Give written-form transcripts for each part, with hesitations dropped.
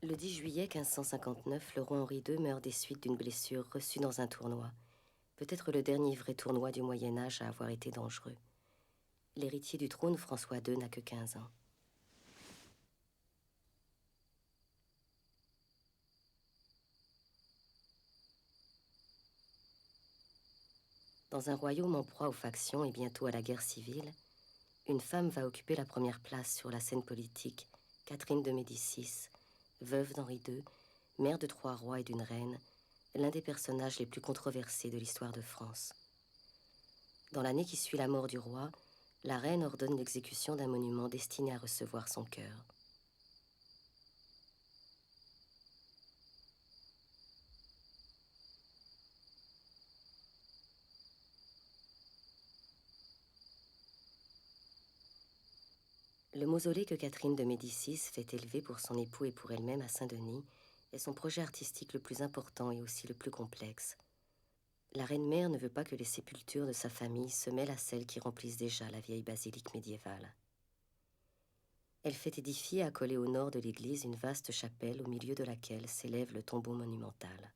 Le 10 juillet 1559, le roi Henri II meurt des suites d'une blessure reçue dans un tournoi, peut-être le dernier vrai tournoi du Moyen-Âge à avoir été dangereux. L'héritier du trône, François II, n'a que 15 ans. Dans un royaume en proie aux factions et bientôt à la guerre civile, une femme va occuper la première place sur la scène politique, Catherine de Médicis, veuve d'Henri II, mère de 3 rois et d'une reine, l'un des personnages les plus controversés de l'histoire de France. Dans l'année qui suit la mort du roi, la reine ordonne l'exécution d'un monument destiné à recevoir son cœur. Le mausolée que Catherine de Médicis fait élever pour son époux et pour elle-même à Saint-Denis est son projet artistique le plus important et aussi le plus complexe. La reine-mère ne veut pas que les sépultures de sa famille se mêlent à celles qui remplissent déjà la vieille basilique médiévale. Elle fait édifier, accolée au nord de l'église, une vaste chapelle au milieu de laquelle s'élève le tombeau monumental.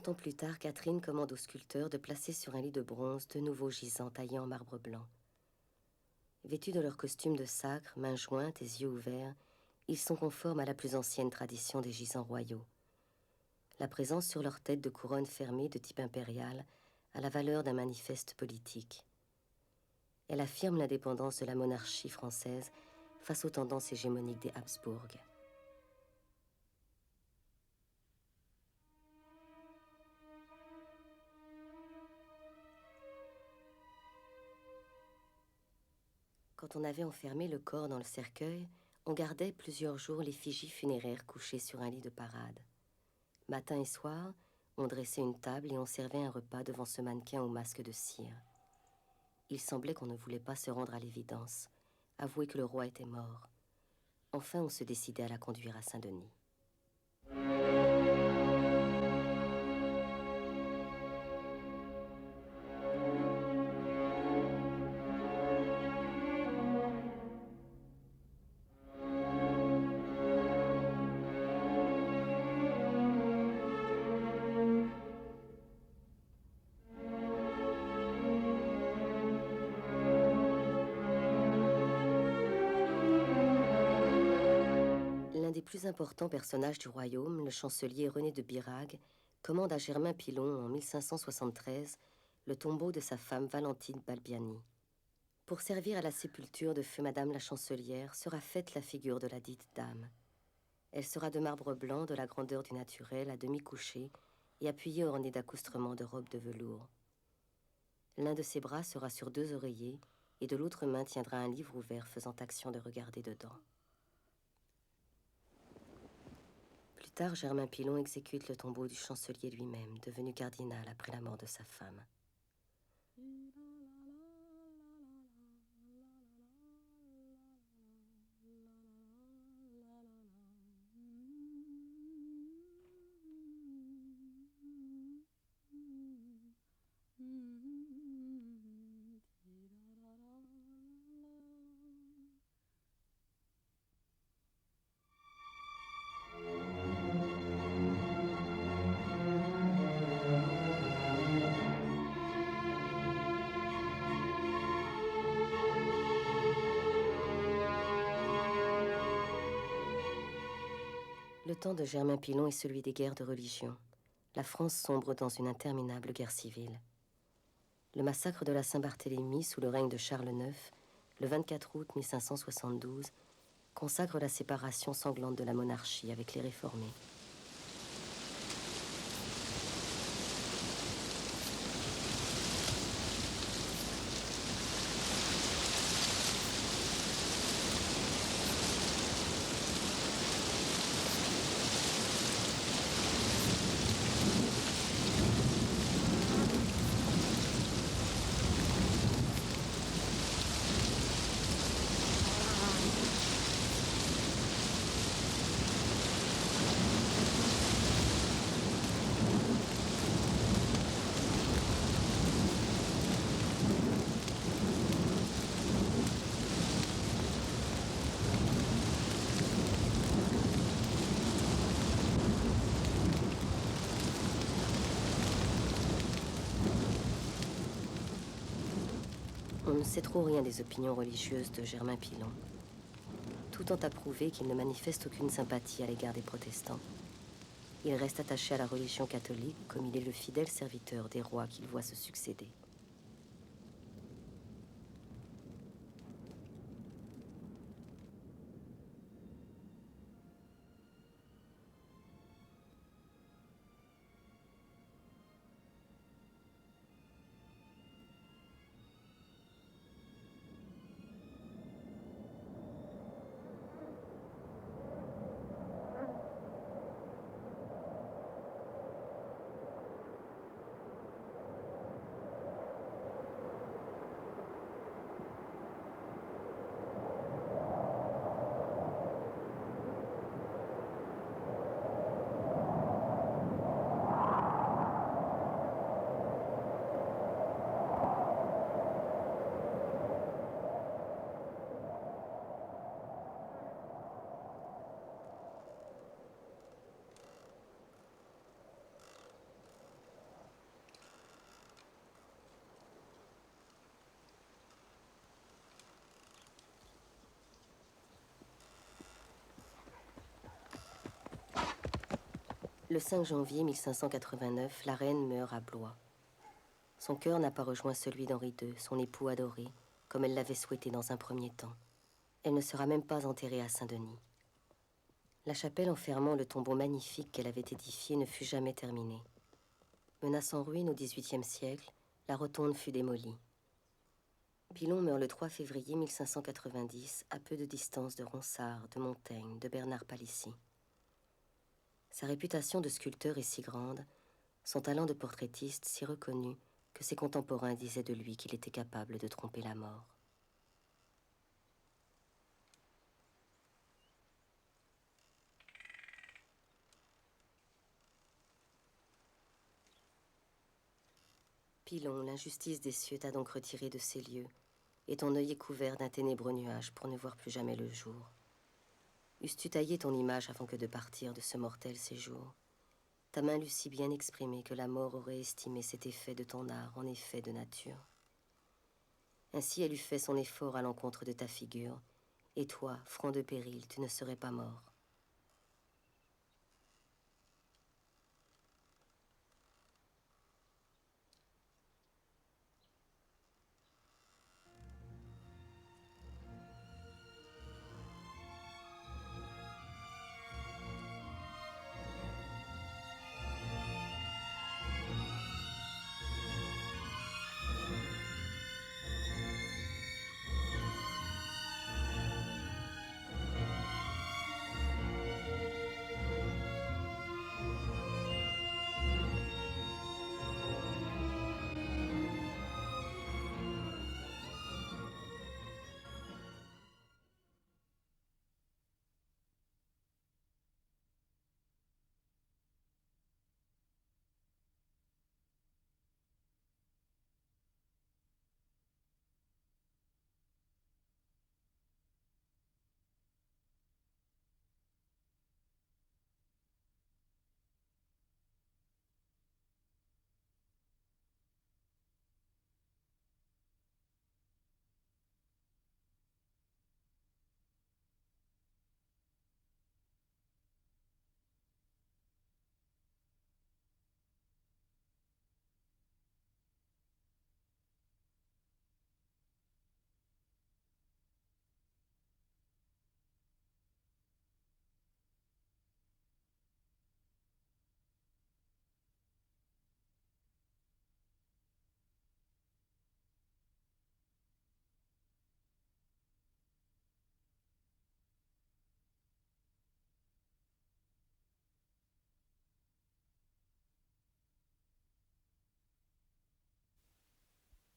ans plus tard, Catherine commande au sculpteur de placer sur un lit de bronze 2 nouveaux gisants taillés en marbre blanc. Vêtus de leur costume de sacre, mains jointes et yeux ouverts, ils sont conformes à la plus ancienne tradition des gisants royaux. La présence sur leur tête de couronnes fermées de type impérial a la valeur d'un manifeste politique. Elle affirme l'indépendance de la monarchie française face aux tendances hégémoniques des Habsbourg. Quand on avait enfermé le corps dans le cercueil, on gardait plusieurs jours l'effigie funéraire couchée sur un lit de parade. Matin et soir, on dressait une table et on servait un repas devant ce mannequin au masque de cire. Il semblait qu'on ne voulait pas se rendre à l'évidence, avouer que le roi était mort. Enfin, on se décidait à la conduire à Saint-Denis. L'un des plus importants personnages du royaume, le chancelier René de Birague, commande à Germain Pilon en 1573 le tombeau de sa femme Valentine Balbiani. Pour servir à la sépulture de feu Madame la Chancelière sera faite la figure de la dite dame. Elle sera de marbre blanc de la grandeur du naturel, à demi couchée et appuyée ornée d'accoustrements de robes de velours. L'un de ses bras sera sur 2 oreillers et de l'autre main tiendra un livre ouvert faisant action de regarder dedans. Plus tard, Germain Pilon exécute le tombeau du chancelier lui-même, devenu cardinal après la mort de sa femme. Le temps de Germain Pilon est celui des guerres de religion. La France sombre dans une interminable guerre civile. Le massacre de la Saint-Barthélemy sous le règne de Charles IX, le 24 août 1572, consacre la séparation sanglante de la monarchie avec les réformés. On ne sait trop rien des opinions religieuses de Germain Pilon. Tout tend à prouver qu'il ne manifeste aucune sympathie à l'égard des protestants. Il reste attaché à la religion catholique comme il est le fidèle serviteur des rois qu'il voit se succéder. Le 5 janvier 1589, la reine meurt à Blois. Son cœur n'a pas rejoint celui d'Henri II, son époux adoré, comme elle l'avait souhaité dans un premier temps. Elle ne sera même pas enterrée à Saint-Denis. La chapelle enfermant le tombeau magnifique qu'elle avait édifié ne fut jamais terminée. Menaçant ruine au XVIIIe siècle, la rotonde fut démolie. Pilon meurt le 3 février 1590, à peu de distance de Ronsard, de Montaigne, de Bernard Palissy. Sa réputation de sculpteur est si grande, son talent de portraitiste si reconnu, que ses contemporains disaient de lui qu'il était capable de tromper la mort. Pilon, l'injustice des cieux t'a donc retiré de ces lieux, et ton œil est couvert d'un ténébreux nuage pour ne voir plus jamais le jour. Eusses-tu taillé ton image avant que de partir de ce mortel séjour? Ta main l'eût si bien exprimé que la mort aurait estimé cet effet de ton art en effet de nature. Ainsi elle eût fait son effort à l'encontre de ta figure, et toi, front de péril, tu ne serais pas mort.